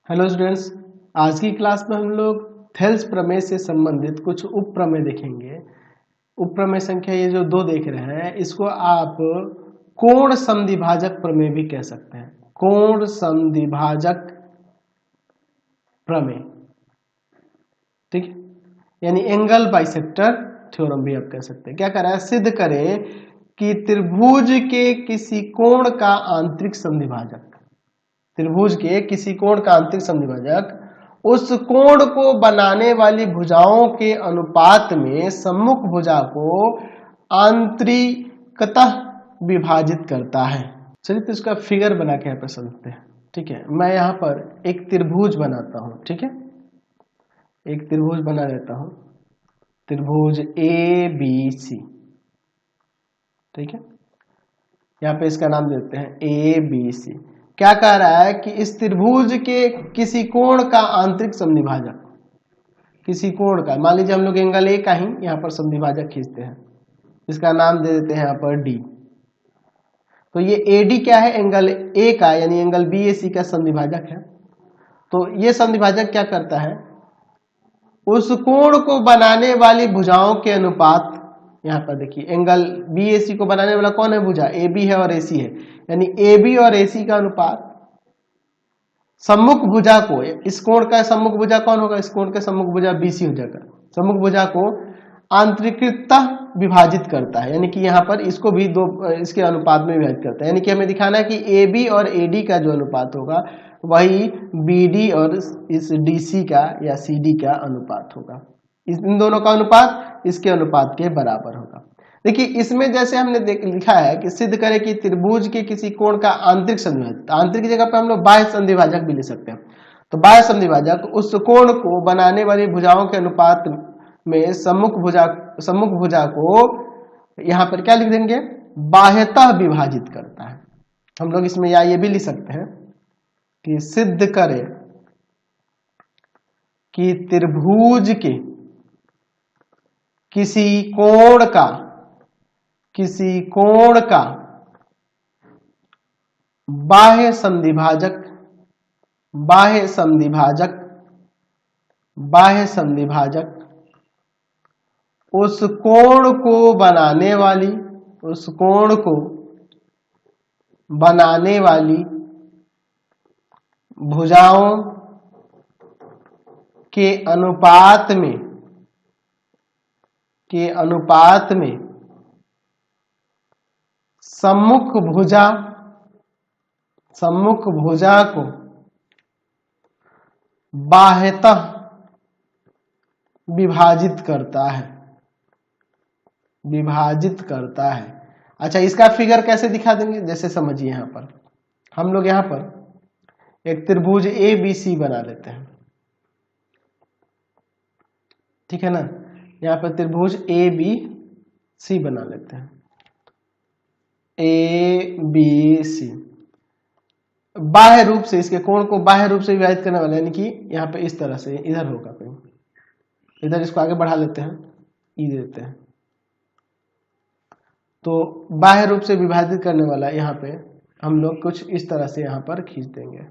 Hello students, आज की class में हम लोग थेल्स प्रमेय से संबंधित कुछ उप प्रमेय देखेंगे। उप प्रमेय संख्या ये जो दो देख रहे हैं इसको आप कोण समद्विभाजक प्रमेय भी कह सकते हैं। कोण समद्विभाजक प्रमेय, ठीक है, यानी एंगल बाइसेक्टर थ्योरम भी आप कह सकते हैं। क्या कह रहा है? सिद्ध करें कि त्रिभुज के किसी कोण का आंतरिक समद्विभाजक, त्रिभुज के किसी कोण का आंतरिक समद्विभाजक उस कोण को बनाने वाली भुजाओं के अनुपात में सम्मुख भुजा को आंतरिकतः विभाजित करता है। चलिए तो इसका फिगर बना के यहाँ पर समझते हैं। ठीक है, मैं यहाँ पर एक त्रिभुज बनाता हूँ। ठीक है, एक त्रिभुज बना लेता हूँ, त्रिभुज ए बी सी। ठीक है, यहाँ पे इसका नाम देते हैं ए बी सी। क्या कह रहा है कि इस त्रिभुज के किसी कोण का आंतरिक समद्विभाजक, किसी कोण का, मान लीजिए हम लोग एंगल ए का ही यहाँ पर समद्विभाजक खींचते हैं, इसका नाम दे देते हैं यहाँ पर डी। तो ये एडी क्या है? एंगल ए का यानी एंगल बी ए सी का समद्विभाजक है। तो ये समद्विभाजक क्या करता है? उस कोण को बनाने वाली भुजाओं के अनुपात, यहाँ पर देखिए एंगल बी ए सी को बनाने वाला कौन है? भुजा ए बी है और ए सी है, यानी ए बी और ए सी का अनुपात सम्मुख भुजा को, इस कोण का सम्मुख भुजा कौन होगा? इस कोण का सम्मुख भुजा बी सी हो जाएगा, सम्मुख भुजा को आंतरिकतः विभाजित करता है, यानी कि यहाँ पर इसको भी दो इसके अनुपात में विभाजित करता है। यानी कि हमें दिखाना है कि ए बी और ए डी का जो अनुपात होगा वही बी डी और इस डी सी का या सी डी का अनुपात होगा। इन दोनों का अनुपात इसके अनुपात के बराबर होगा। देखिए इसमें जैसे हमने लिखा है कि सिद्ध करें कि त्रिभुज के किसी कोण का आंतरिक समद्विभाजक, आंतरिक की जगह पर हम लोग बाह्य समद्विभाजक भी ले सकते हैं। तो बाह्य समद्विभाजक उस कोण को बनाने वाली भुजाओं के अनुपात में सम्मुख भुजा को यहाँ पर क्या लिख देंगे? बाह्यतः विभाजित करता है। हम लोग इसमें या ये भी लिख सकते हैं कि सिद्ध करें कि त्रिभुज के किसी कोण का बाह्य समद्विभाजक उस कोण को बनाने वाली भुजाओं के अनुपात में सम्मुख भुजा को बाह्यतः विभाजित करता है। अच्छा, इसका फिगर कैसे दिखा देंगे? जैसे समझिए, यहाँ पर हम लोग यहाँ पर एक त्रिभुज ए बी सी बना लेते हैं। ठीक है ना, यहाँ पर त्रिभुज ए बी सी बना लेते हैं, ए बी सी। बाह्य रूप से इसके कोण को बाह्य रूप से विभाजित करने वाला, यानी कि यहाँ पे इस तरह से इधर होगा कहीं, इधर इसको आगे बढ़ा लेते हैं, ई देते हैं। तो बाह्य रूप से विभाजित करने वाला यहाँ पे हम लोग कुछ इस तरह से यहाँ पर खींच देंगे।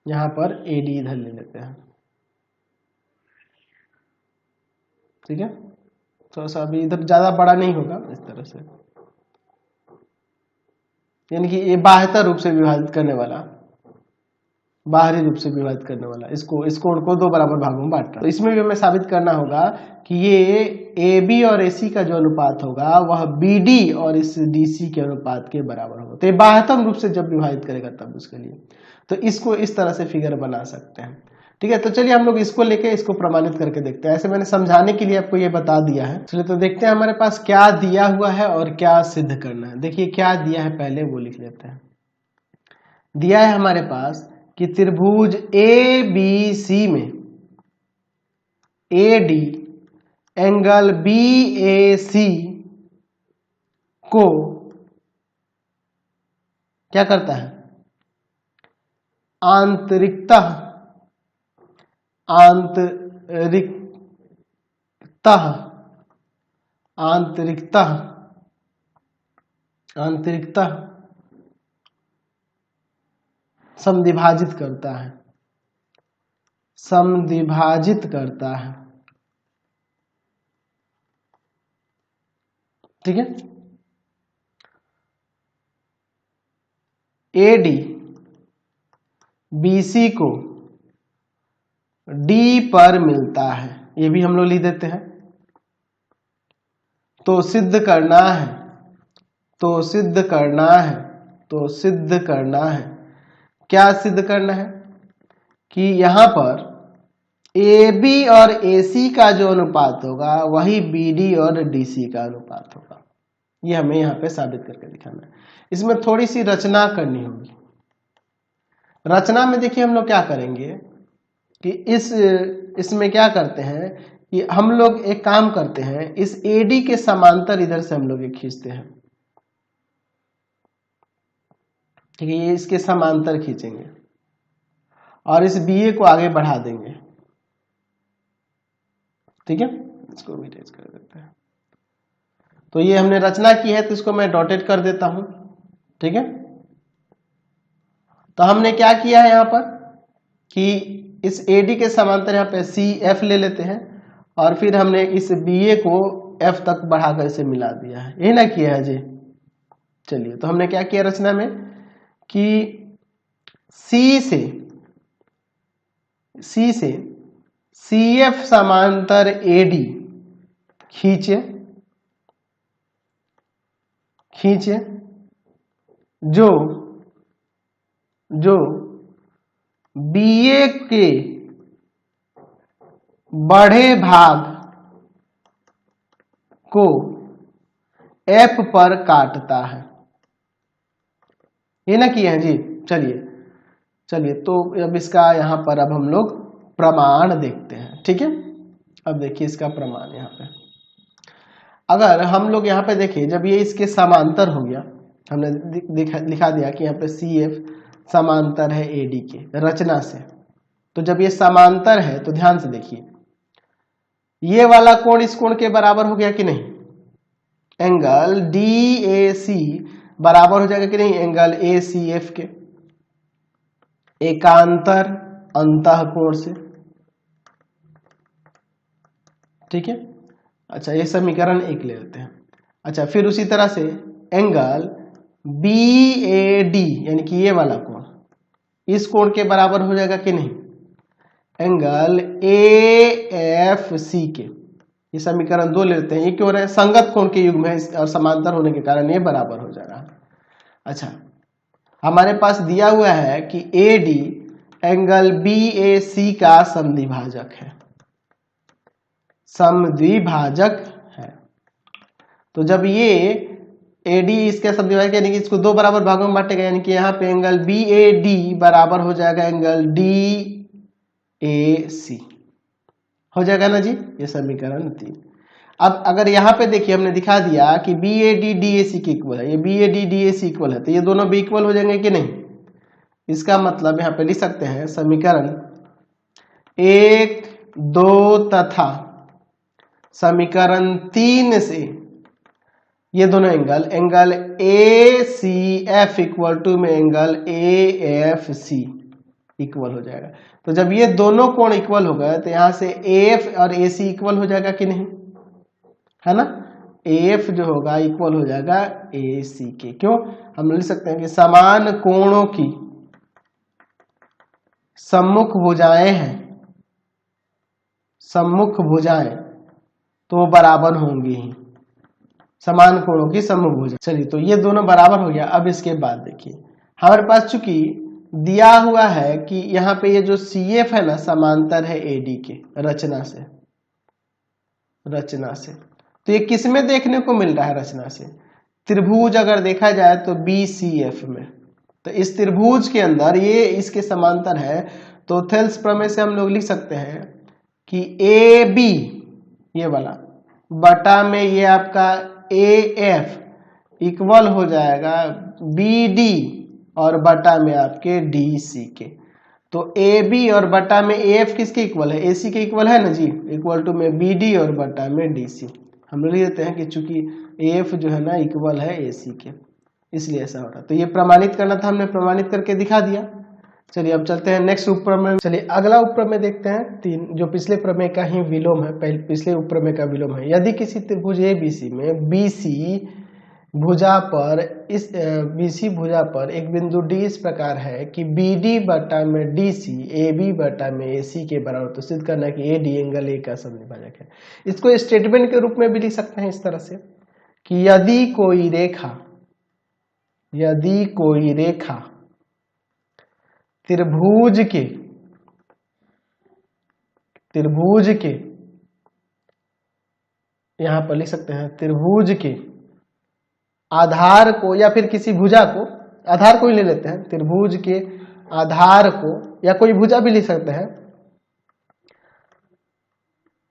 यहाँ पर एडी इधर ले लेते हैं। ठीक है, थोड़ा सा अभी इधर ज्यादा बड़ा नहीं होगा, इस तरह से, यानी कि ये बाह्यता रूप से विभाजित करने वाला, बाहरी रूप से विभाजित करने वाला, इसको इस कोण को दो बराबर भागों में बांट रहा है। तो इसमें भी हमें साबित करना होगा कि ये ए बी और ए सी का जो अनुपात होगा वह बी डी और इस डी सी के अनुपात के बराबर होगा। तो ये बाह्यतम रूप से जब विभाजित करेगा तब उसके लिए, तो इसको इस तरह से फिगर बना सकते हैं। ठीक है, तो चलिए हम लोग इसको लेके इसको प्रमाणित करके देखते हैं। ऐसे मैंने समझाने के लिए आपको ये बता दिया है। चलिए तो देखते हैं हमारे पास क्या दिया हुआ है और क्या सिद्ध करना है। देखिए क्या दिया है, पहले वो लिख लेते हैं। दिया है हमारे पास कि त्रिभुज ए बी सी में ए डी एंगल बी ए सी को क्या करता है? आंतरिकतः समद्विभाजित करता है। समद्विभाजित करता है। ठीक है, AD BC को D पर मिलता है, ये भी हम लोग लिख देते हैं। तो सिद्ध करना है, तो सिद्ध करना है, तो सिद्ध करना है, क्या सिद्ध करना है कि यहां पर AB और AC का जो अनुपात होगा वही BD और DC का अनुपात होगा। ये हमें यहाँ पे साबित करके दिखाना है। इसमें थोड़ी सी रचना करनी होगी। रचना में देखिए हम लोग क्या करेंगे कि इसमें क्या करते हैं कि हम लोग एक काम करते हैं, इस AD के समांतर इधर से हम लोग खींचते हैं। ठीक है, ये इसके समांतर खींचेंगे और इस BA को आगे बढ़ा देंगे। ठीक है, इसको भी टेस्ट कर देते हैं। तो ये हमने रचना की है, तो इसको मैं डॉटेड कर देता हूं। ठीक है, तो हमने क्या किया है यहां पर कि इस AD के समांतर यहाँ पे CF ले लेते हैं और फिर हमने इस BA को F तक बढ़ाकर इसे मिला दिया है, यही ना किया है जी। चलिए, तो हमने क्या किया रचना में कि C से CF समांतर AD खींचे जो BA के बड़े भाग को F पर काटता है, ये ना किए हैं जी। चलिए तो अब इसका यहां पर अब हम लोग प्रमाण देखते हैं। ठीक है, अब देखिए इसका प्रमाण यहाँ पे, अगर हम लोग यहाँ पे देखिए जब ये इसके समांतर हो गया, हमने लिखा दिया कि यहाँ पे CF समांतर है AD के रचना से, तो जब ये समांतर है तो ध्यान से देखिए ये वाला कोण इस कोण के बराबर हो गया कि नहीं, एंगल DAC बराबर हो जाएगा कि नहीं एंगल ACF के एकांतर अंतः कोण से। ठीक है, अच्छा ये समीकरण 1 ले लेते हैं। अच्छा, फिर उसी तरह से एंगल BAD यानी कि ये वाला कोण इस कोण के बराबर हो जाएगा कि नहीं, एंगल AFC के, ये समीकरण 2 ले लेते हैं। ये क्यों है, संगत कोण के युग्म है और समांतर होने के कारण ये बराबर हो जाएगा। अच्छा, हमारे पास दिया हुआ है कि AD एंगल BAC का समद्विभाजक है, तो जब ये AD इसका समद्विभाजक यानी कि इसको 2 बराबर भागों में बांटेगा, यानी कि यहाँ पे एंगल BAD बराबर हो जाएगा एंगल DAC, हो जाएगा ना जी, ये समीकरण 3। अब अगर यहाँ पे देखिए हमने दिखा दिया कि BAD DAC के इक्वल है, ये BAD DAC इक्वल है, तो ये दोनों भी इक्वल हो जाएंगे कि नहीं। इसका मतलब यहाँ पे लिख सकते हैं समीकरण 1, 2 तथा समीकरण 3 से ये दोनों एंगल ACF इक्वल टू में एंगल AFC इक्वल हो जाएगा। तो जब ये दोनों कोण इक्वल हो गए तो यहां से AF और AC इक्वल हो जाएगा कि नहीं, है ना। AF जो होगा इक्वल हो जाएगा AC के। क्यों, हम लिख सकते हैं कि समान कोणों की सम्मुख भुजाएं हैं, सम्मुख भुजाएं तो बराबर होंगी ही, समान कोणों की सम्मुख भुजा। चलिए, तो ये दोनों बराबर हो गया। अब इसके बाद देखिए हमारे पास चूंकि दिया हुआ है कि यहाँ पे ये जो CF है ना समांतर है AD के रचना से, तो ये किस में देखने को मिल रहा है रचना से, त्रिभुज अगर देखा जाए तो BCF में। तो इस त्रिभुज के अंदर ये इसके समांतर है, तो थेल्स प्रमेय से हम लोग लिख सकते हैं कि AB ये वाला बटा में ये आपका AF इक्वल हो जाएगा BD और बटा में आपके DC के। तो AB और बटा में AF किसके इक्वल है, AC के इक्वल है ना जी, इक्वल टू में BD और बटा में DC। हम लोग कहते हैं कि चूंकि AF जो है ना इक्वल है AC के, इसलिए ऐसा हो रहा है। तो ये प्रमाणित करना था, हमने प्रमाणित करके दिखा दिया। चलिए अब चलते हैं नेक्स्ट उपप्रमेय। चलिए अगला उपप्रमेय देखते हैं, तीन, जो पिछले प्रमेय का ही विलोम है, पिछले उपप्रमेय का विलोम है। यदि किसी त्रिभुज ABC में भुजा पर एक बिंदु D इस प्रकार है कि BD बटा में DC AB बटा में AC के बराबर, तो सिद्ध करना है कि AD एंगल A का समद्विभाजक है। इसको स्टेटमेंट के रूप में भी लिख सकते हैं इस तरह से कि यदि कोई रेखा त्रिभुज के यहां पर लिख सकते हैं त्रिभुज के आधार को, या फिर किसी भुजा को, आधार को ही ले लेते हैं, त्रिभुज के आधार को, या कोई भुजा भी लिख सकते हैं,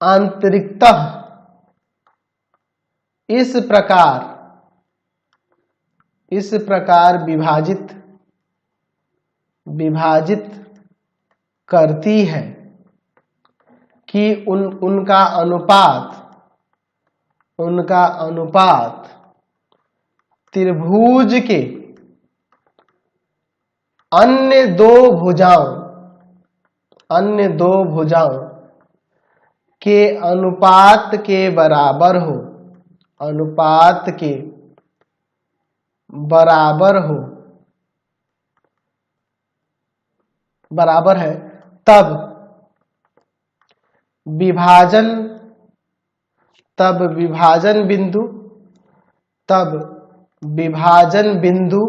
आंतरिकतः इस प्रकार विभाजित करती है कि उनका अनुपात त्रिभुज के अन्य दो भुजाओं के अनुपात के बराबर है, तब विभाजन बिंदु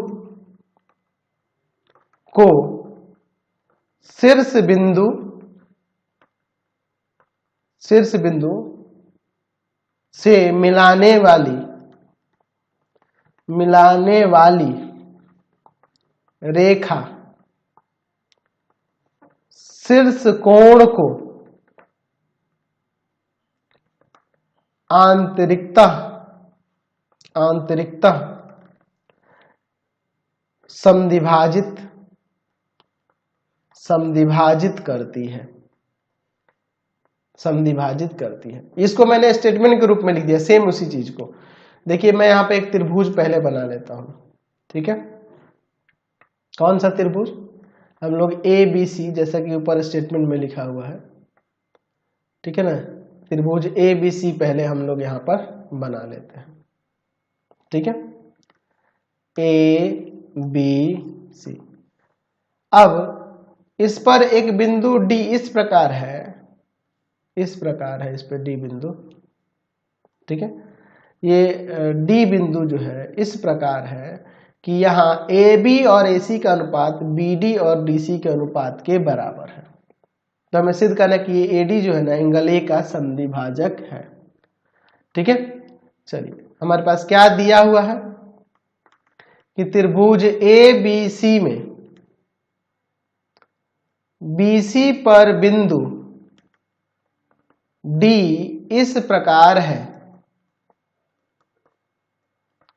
को शीर्ष बिंदु से मिलाने वाली रेखा शीर्ष कोण को आंतरिकतः समद्विभाजित करती है। इसको मैंने स्टेटमेंट के रूप में लिख दिया, सेम उसी चीज को। देखिए मैं यहां पे एक त्रिभुज पहले बना लेता हूं, ठीक है। कौन सा त्रिभुज? हम लोग ABC, जैसा कि ऊपर स्टेटमेंट में लिखा हुआ है, ठीक है ना। त्रिभुज ABC पहले हम लोग यहां पर बना लेते हैं, ठीक है, ABC। अब इस पर एक बिंदु D इस प्रकार है, इस पे D बिंदु, ठीक है। ये D बिंदु जो है इस प्रकार है कि यहाँ AB और AC का अनुपात BD और DC के अनुपात के बराबर है। तो हमें सिद्ध करना है कि ये AD जो है ना एंगल A का समद्विभाजक है, ठीक है। चलिए हमारे पास क्या दिया हुआ है कि त्रिभुज ABC में BC पर बिंदु D इस प्रकार है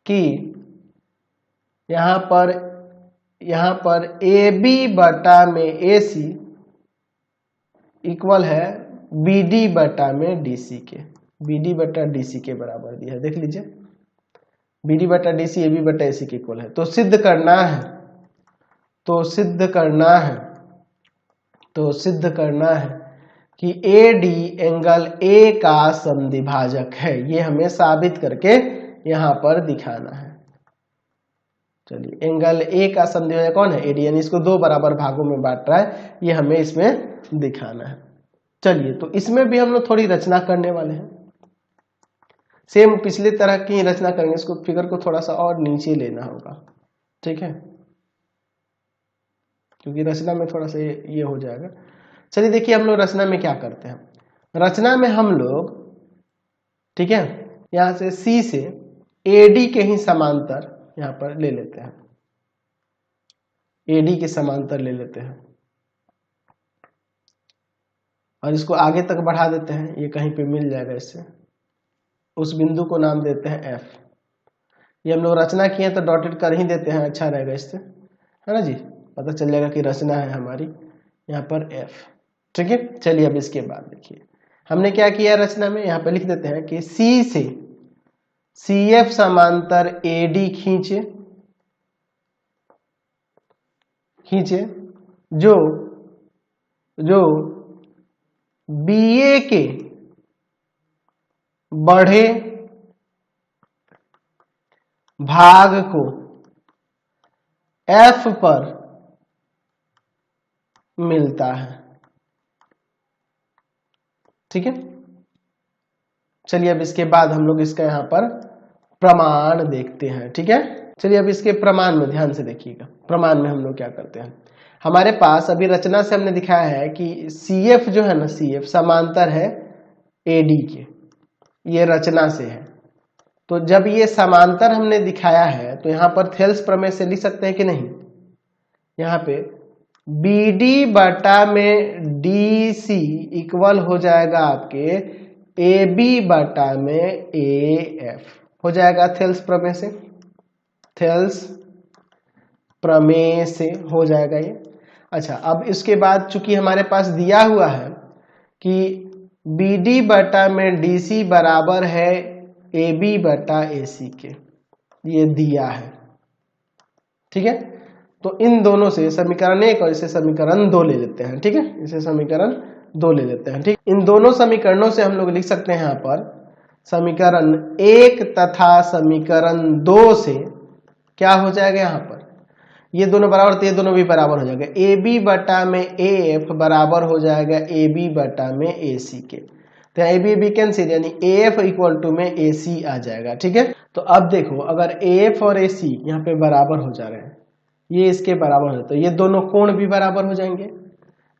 कि यहां पर AB बटा में AC इक्वल है BD बटा में DC के, BD बटा DC के बराबर दिया है, देख लीजिए। BD बटा DC AB बटा AC के इक्वल है। तो सिद्ध करना है कि AD एंगल A का समद्विभाजक है। ये हमें साबित करके यहां पर दिखाना है। चलिए एंगल A का समद्विभाजक कौन है? AD, यानी इसको दो बराबर भागों में बांट रहा है, ये हमें इसमें दिखाना है। चलिए तो इसमें भी हम लोग थोड़ी रचना करने वाले हैं, सेम पिछले तरह की रचना करेंगे। इसको फिगर को थोड़ा सा और नीचे लेना होगा, ठीक है, क्योंकि रचना में थोड़ा सा ये हो जाएगा। चलिए देखिए हम लोग रचना में क्या करते हैं। रचना में हम लोग, ठीक है, यहां से C से AD के ही समांतर यहां पर ले लेते हैं, AD के समांतर ले लेते हैं और इसको आगे तक बढ़ा देते हैं। ये कहीं पे मिल जाएगा इससे, उस बिंदु को नाम देते हैं F। ये हम लोग रचना किए तो डॉटेड कर ही देते हैं, अच्छा रहेगा इससे, है ना जी, पता चल जाएगा कि रचना है हमारी यहाँ पर F, ठीक है। चलिए अब इसके बाद देखिए हमने क्या किया रचना में, यहाँ पे लिख देते हैं कि C से CF समांतर AD खींचे जो BA के बढ़े भाग को F पर मिलता है। ठीक है, चलिए अब इसके बाद हम लोग इसका यहां पर प्रमाण देखते हैं। ठीक है, चलिए अब इसके प्रमाण में ध्यान से देखिएगा। प्रमाण में हम लोग क्या करते हैं, हमारे पास अभी रचना से हमने दिखाया है कि CF जो है ना, CF समांतर है AD के, ये रचना से है। तो जब ये समांतर हमने दिखाया है तो यहां पर थेल्स प्रमेय से लिख सकते हैं कि नहीं। यहां पे BD बटा में DC इक्वल हो जाएगा आपके AB बटा में AF हो जाएगा थेल्स प्रमेय से, थेल्स प्रमेय से हो जाएगा ये। अच्छा, अब इसके बाद चूंकि हमारे पास दिया हुआ है कि BD बटा में DC बराबर है AB बटा AC के, ये दिया है। ठीक है, तो इन दोनों से समीकरण 1 और इसे समीकरण 2 ले लेते हैं। ठीक है, इसे समीकरण 2 ले लेते हैं। ठीक, इन दोनों समीकरणों से हम लोग लिख सकते हैं यहाँ पर समीकरण 1 तथा समीकरण 2 से क्या हो जाएगा, यहाँ पर ये दोनों बराबर तो ये दोनों भी बराबर हो जाएगा। AB बटा में AF बराबर हो जाएगा AB बटा में AC के, तो AB कैंसिल, यानी AF इक्वल टू में AC आ जाएगा। ठीक है, तो अब देखो अगर AF और AC यहाँ पे बराबर हो जा रहे हैं, ये इसके बराबर है, तो ये दोनों कोण भी बराबर हो जाएंगे।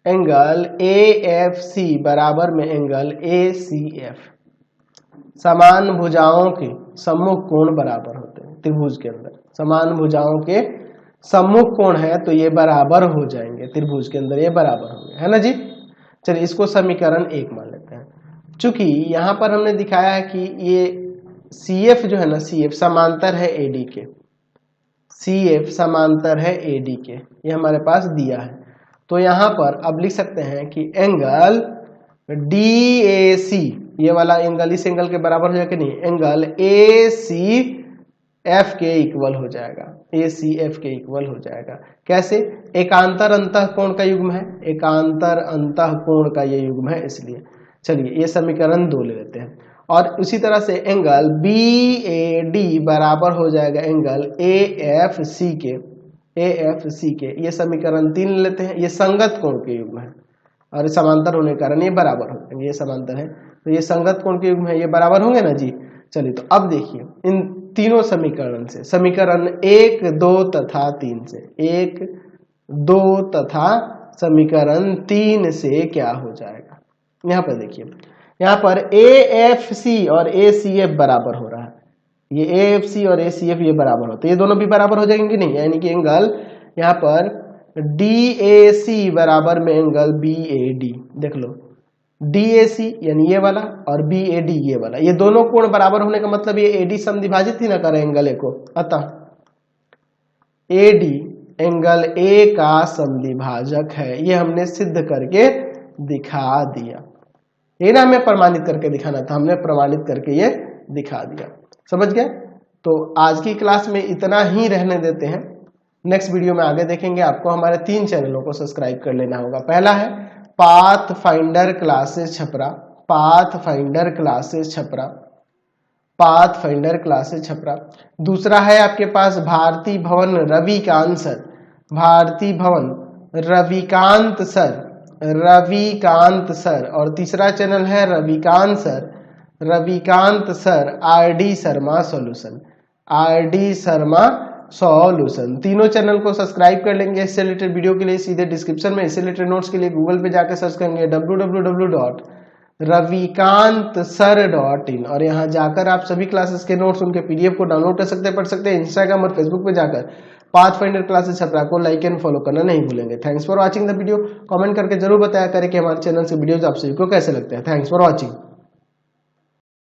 एंगल AFC बराबर में एंगल ACF, समान भुजाओं के सम्मुख कोण बराबर होते हैं। त्रिभुज के अंदर समान भुजाओं के सम्मुख कोण है तो ये बराबर हो जाएंगे, त्रिभुज के अंदर ये बराबर होंगे, है ना जी। चलिए इसको समीकरण 1 मान लेते हैं। चूंकि यहां पर हमने दिखाया है कि ये CF जो है ना, CF समांतर है AD के, CF समांतर है AD के, ये हमारे पास दिया है। तो यहां पर अब लिख सकते हैं कि एंगल DAC, ये वाला एंगल इस एंगल के बराबर हो जाएगा कि नहीं, एंगल ACF के इक्वल हो जाएगा, ACF के इक्वल हो जाएगा। कैसे, एकांतर अंतः कोण का युग्म है, एकांतर अंतः कोण का ये युग्म है, इसलिए चलिए ये समीकरण 2 ले लेते हैं। और उसी तरह से एंगल BAD बराबर हो जाएगा एंगल AFC के, AFC के, ये समीकरण 3 ले लेते हैं। ये संगत कोण के युग्म है और समांतर होने के कारण ये बराबर होते हैं, ये समांतर है तो ये संगत कोण के युग्म है, ये बराबर होंगे ना जी। चलिए तो अब देखिए इन तीनों समीकरण से, समीकरण 1, 2 तथा 3 से, 1, 2 तथा समीकरण 3 से क्या हो जाएगा। यहाँ पर देखिए, यहाँ पर AFC और ACF बराबर हो रहा है, ये AFC और ACF ये बराबर होते, ये दोनों भी बराबर हो जाएंगे नहीं, यानी कि एंगल यहाँ पर DAC बराबर में एंगल BAD, देख लो DAC यानी ये वाला और BAD ये वाला, ये दोनों कोण बराबर होने का मतलब ये AD समद्विभाजित ही ना करे एंगल A को, अतः AD एंगल A का समद्विभाजक है, ये हमने सिद्ध करके दिखा दिया। ये ना हमें प्रमाणित करके दिखाना था, हमने प्रमाणित करके ये दिखा दिया, समझ गए। तो आज की क्लास में इतना ही रहने देते हैं, नेक्स्ट वीडियो में आगे देखेंगे। आपको हमारे 3 चैनलों को सब्सक्राइब कर लेना होगा। पहला है path finder classes Chhapra, path finder classes Chhapra, path finder classes Chhapra. दूसरा है आपके पास भारती भवन रविकांत सर, भारती भवन रविकांत सर, रविकांत सर। और तीसरा चैनल है Ravikant sir, Ravikant sir RD Sharma solution, RD Sharma solution. तीनों चैनल को सब्सक्राइब कर लेंगे। इससे रिलेटेड वीडियो के लिए सीधे डिस्क्रिप्शन में, इससे रिलेटेड नोट्स के लिए गूगल पे जाकर सर्च करेंगे www.ravikantsir.in और यहाँ जाकर आप सभी क्लासेस के नोट्स, उनके PDF को डाउनलोड कर सकते हैं, पढ़ सकते हैं। इंस्टाग्राम और फेसबुक पे जाकर पाथ फाइंडर क्लासेस छपरा को लाइक एंड फॉलो करना नहीं भूलेंगे। Thanks for watching the video. Comment करके जरूर बताया करें कि हमारे चैनल से वीडियोज आप सभी को कैसे लगते हैं। Thanks for watching.